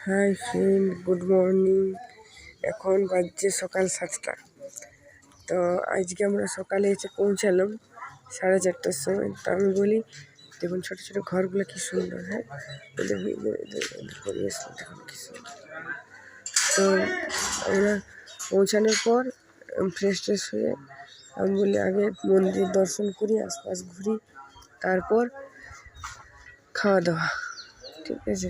Hi friend, good morning. এখন বাজছে সকাল 7টা। তো আজকে আমরা সকালে এসে পৌঁছালাম 4:30টার সময়। তো আমি বলি, দেখুন ছোটো ছোটো ঘরগুলো কি সুন্দর। হ্যাঁ, পরিবেশ দেখুন কি সুন্দর। তো আমরা পৌঁছানোর পর ফ্রেশ ট্রেশ হয়ে আমি বলি আগে মন্দির দর্শন করি, আশপাশ ঘুরি, তারপর খাওয়া দাওয়া। ঠিক আছে,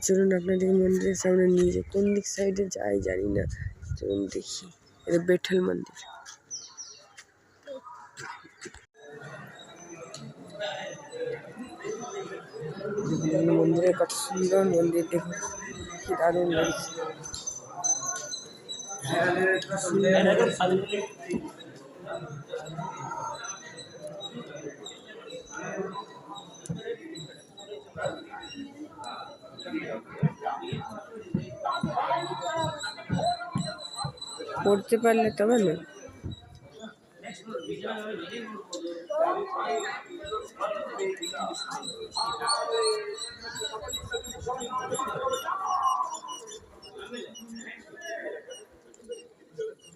চলুন আপনাদের মন্দিরের সামনে নিয়ে যাই। কোন দিক সাইডে যাই জানি না, চলুন দেখি। এটা বেঠল মন্দির। মন্দিরের কত সুন্দর মন্দির, দেখুন কি দারুণ লাগছে। পড়তে পারলে তবে না।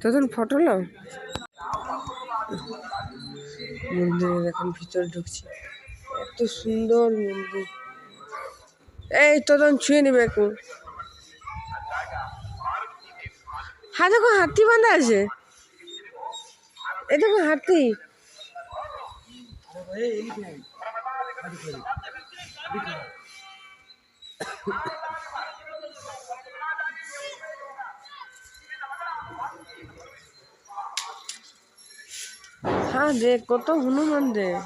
তখন ফটো নাও। মন্দিরের এখন ভিতরে ঢুকছি, এত সুন্দর মন্দির। এই তখন ছুঁয়ে নেবে এখন। হ্যাঁ দেখো, হাতি বাঁধা আছে। এই দেখো হাতি। হ্যাঁ দেখ, কত হনুমান দেখ।